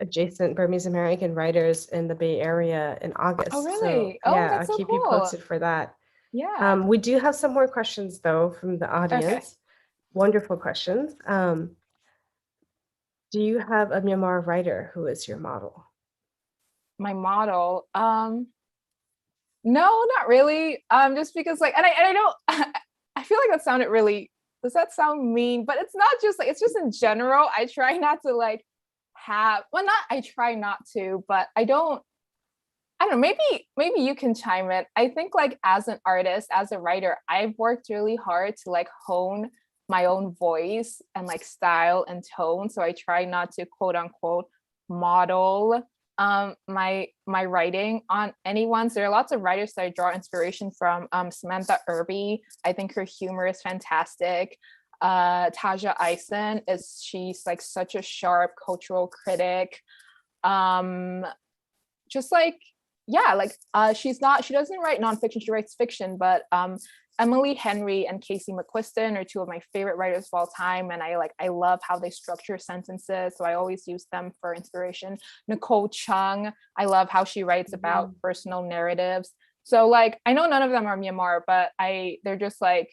adjacent Burmese American writers in the Bay Area in August. Oh, really? So, yeah, that's I'll so keep cool. you posted for that. Yeah. We do have some more questions though from the audience. Okay. Wonderful questions. Do you have a Myanmar writer who is your model? My model? No, not really. Just because like, and I don't, I feel like that sounded really, does that sound mean? But it's not just like, it's just in general. I try not to like well, not, I try not to, but I don't know, maybe you can chime in. I think like as an artist, as a writer, I've worked really hard to like hone my own voice and like style and tone. So I try not to quote unquote model my writing on anyone's. There are lots of writers that I draw inspiration from. Samantha Irby, I think her humor is fantastic. Taja Eisen she's like such a sharp cultural critic. Just like, yeah, like she doesn't write nonfiction, she writes fiction, but Emily Henry and Casey McQuiston are two of my favorite writers of all time, and I love how they structure sentences, so I always use them for inspiration. Nicole Chung, I love how she writes about personal narratives. So like, I know none of them are Myanmar, but they're just like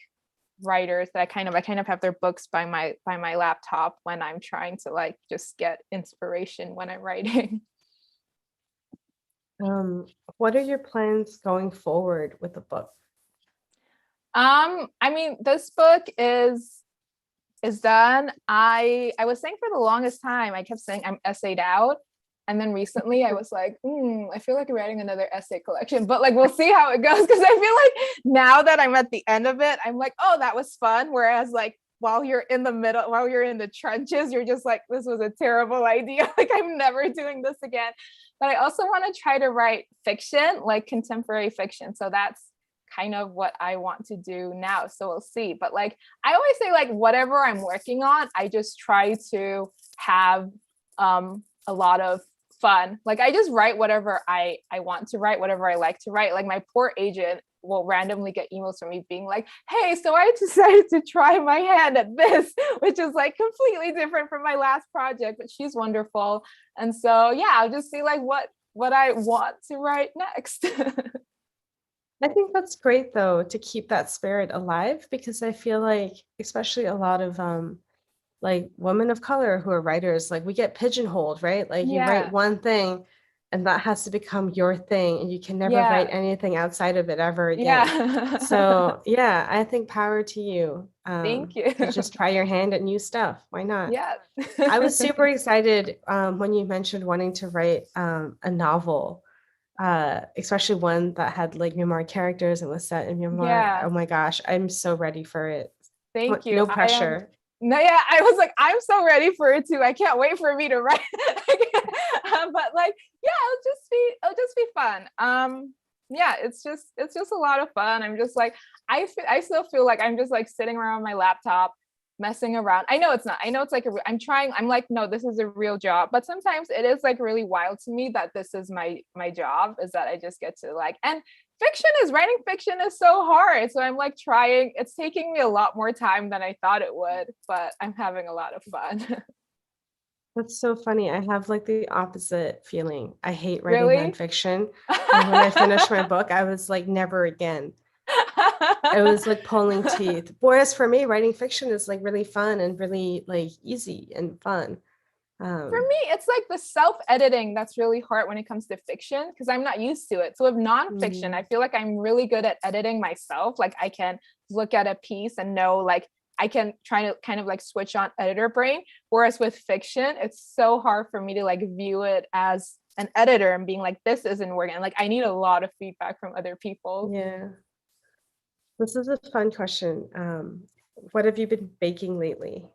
writers that I kind of have their books by my laptop when I'm trying to like just get inspiration when I'm writing. What are your plans going forward with the book? I mean, this book is done. I was saying for the longest time, I kept saying I'm essayed out. And then recently I was like, I feel like writing another essay collection, but like, we'll see how it goes. Cause I feel like now that I'm at the end of it, I'm like, oh, that was fun. Whereas like, while you're in the trenches, you're just like, this was a terrible idea. Like, I'm never doing this again. But I also want to try to write fiction, like contemporary fiction. So that's kind of what I want to do now. So we'll see. But like, I always say like, whatever I'm working on, I just try to have a lot of fun. Like I just write whatever I want to write, whatever I like to write. Like my poor agent will randomly get emails from me being like, hey, so I decided to try my hand at this, which is like completely different from my last project, but she's wonderful. And so, yeah, I'll just see like what I want to write next. I think that's great though, to keep that spirit alive, because I feel like, especially a lot of like women of color who are writers, like we get pigeonholed, right? Like you write one thing and that has to become your thing, and you can never write anything outside of it ever again. So yeah, I think power to you. Thank you. To just try your hand at new stuff. Why not? Yeah. I was super excited when you mentioned wanting to write a novel, especially one that had like Myanmar characters and was set in Myanmar. Yeah. Oh my gosh, I'm so ready for it. Thank you. No pressure. No, yeah, I was like, I'm so ready for it too. I can't wait for me to write. But like, yeah, it'll just be fun. Yeah, it's just a lot of fun. I'm just like, I still feel like I'm just like sitting around my laptop messing around. I know it's not. I know it's like I'm like, no, this is a real job. But sometimes it is like really wild to me that this is my job, is that I just get to like, and writing fiction is so hard. So I'm like trying, it's taking me a lot more time than I thought it would, but I'm having a lot of fun. That's so funny. I have like the opposite feeling. I hate writing Really? nonfiction. And when I finished my book, I was like, never again. It was like pulling teeth. Whereas for me, writing fiction is like really fun and really like easy and fun. For me, it's like the self-editing that's really hard when it comes to fiction, because I'm not used to it. So with nonfiction, I feel like I'm really good at editing myself. Like I can look at a piece and know, like I can try to kind of like switch on editor brain. Whereas with fiction, it's so hard for me to like view it as an editor and being like, this isn't working. Like I need a lot of feedback from other people. Yeah. This is a fun question. What have you been baking lately?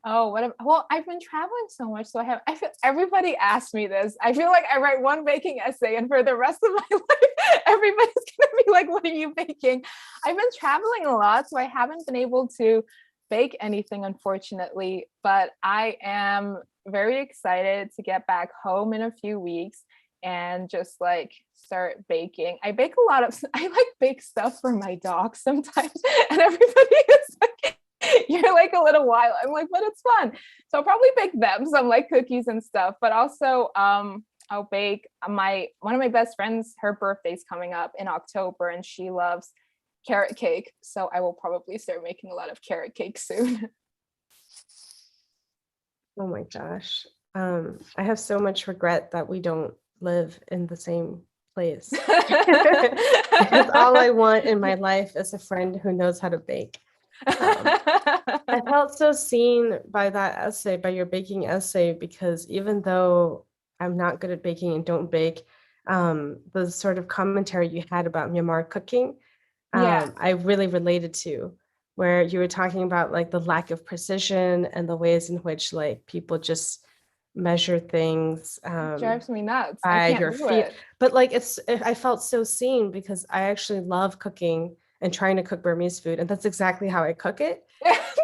Oh, well, I've been traveling so much, so I feel everybody asks me this. I feel like I write one baking essay, and for the rest of my life, everybody's gonna be like, "What are you baking?" I've been traveling a lot, so I haven't been able to bake anything, unfortunately. But I am very excited to get back home in a few weeks and just like start baking. I bake a lot of. I like bake stuff for my dog sometimes, and everybody is like, you're like a little wild. I'm like, but it's fun. So I'll probably bake them some like cookies and stuff, but also I'll bake one of my best friends, her birthday's coming up in October, and she loves carrot cake. So I will probably start making a lot of carrot cake soon. Oh my gosh. I have so much regret that we don't live in the same please. Because all I want in my life is a friend who knows how to bake. I felt so seen by that essay, by your baking essay, because even though I'm not good at baking and don't bake, the sort of commentary you had about Myanmar cooking, Yeah. I really related to, where you were talking about like the lack of precision and the ways in which like people just measure things Drives me nuts. I by can't your do feet. it. But like I felt so seen because I actually love cooking and trying to cook Burmese food, and that's exactly how I cook it.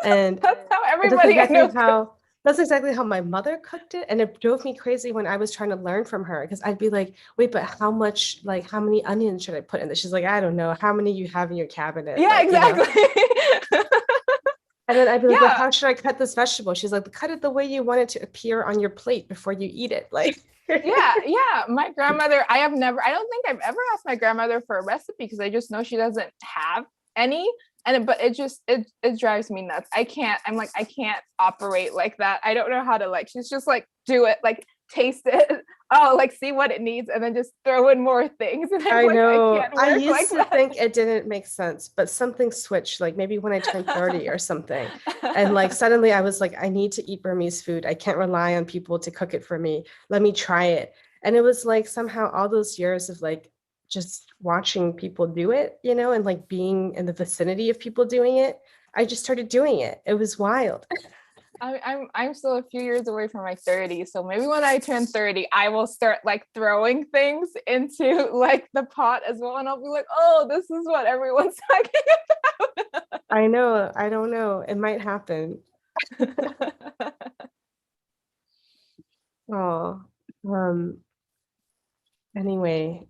And That's how that's everybody I know. exactly how my mother cooked it. And it drove me crazy when I was trying to learn from her, because I'd be like, wait, but how many onions should I put in this? She's like, I don't know. How many you have in your cabinet? Yeah, Like, you know. exactly. And then I'd be like, well, Yeah. how should I cut this vegetable? She's like, cut it the way you want it to appear on your plate before you eat it. Like, Yeah. My grandmother, I don't think I've ever asked my grandmother for a recipe because I just know she doesn't have any. But it drives me nuts. I can't operate like that. I don't know how to, like, she's just like, do it, like, taste it. Oh, like, see what it needs, and then just throw in more things. And I'm I like, know. I can't I work used like to that. think it didn't make sense, but something switched, like maybe when I turned 30 or something. And like suddenly I was like, I need to eat Burmese food. I can't rely on people to cook it for me. Let me try it. And it was like somehow all those years of like just watching people do it, you know, and like being in the vicinity of people doing it, I just started doing it. It was wild. I'm still a few years away from my 30s, so maybe when I turn 30, I will start like throwing things into like the pot as well, and I'll be like, oh, this is what everyone's talking about. I know. I don't know. It might happen. Oh, anyway.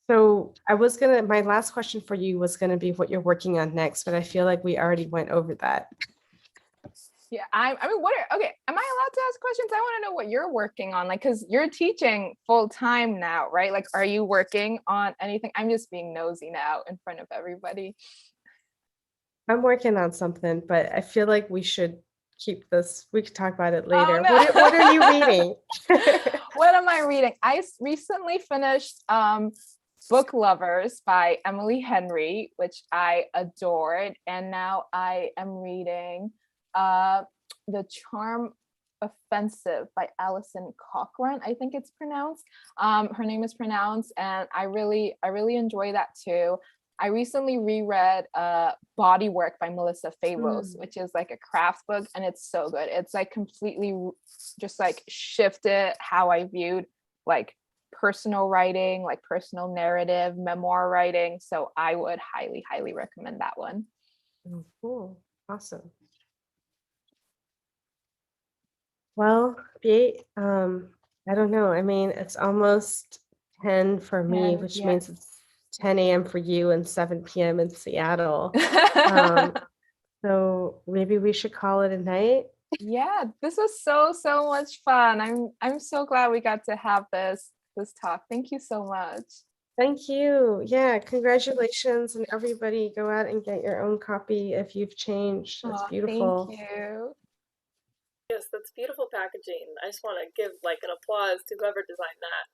So my last question for you was gonna be what you're working on next, but I feel like we already went over that. Yeah, I mean, okay, am I allowed to ask questions? I want to know what you're working on, like, because you're teaching full time now, right? Like, are you working on anything? I'm just being nosy now in front of everybody. I'm working on something, but I feel like we should keep this. We could talk about it Oh, later. no. What are you reading? What am I reading? I recently finished Book Lovers by Emily Henry, which I adored. And now I am reading The Charm Offensive by Alison Cochrane, I think it's pronounced. Her name is pronounced, and I really enjoy that too. I recently reread Body Work by Melissa Fabos, which is like a craft book, and it's so good. It's like completely just like shifted how I viewed like personal writing, like personal narrative, memoir writing. So I would highly recommend that one. Oh, cool. Awesome. Well, Pyae, I don't know. I mean, it's almost 10 for me, which Yeah. means it's 10 a.m. for you and 7 p.m. in Seattle. So maybe we should call it a night. Yeah, this was so much fun. I'm so glad we got to have this talk. Thank you so much. Thank you. Yeah, congratulations, and everybody go out and get your own copy if you've changed. It's beautiful. Thank you. Yes, that's beautiful packaging. I just want to give like an applause to whoever designed that.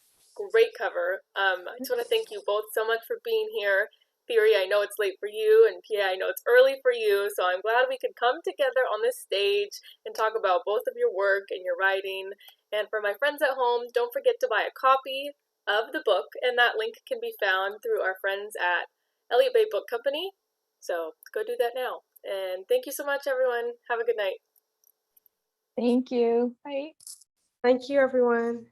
Great cover. I just want to thank you both so much for being here. Theory, I know it's late for you, and Pia, I know it's early for you, so I'm glad we could come together on this stage and talk about both of your work and your writing. And for my friends at home, don't forget to buy a copy of the book, and that link can be found through our friends at Elliott Bay Book Company. So go do that now. And thank you so much, everyone. Have a good night. Thank you. Bye. Thank you, everyone.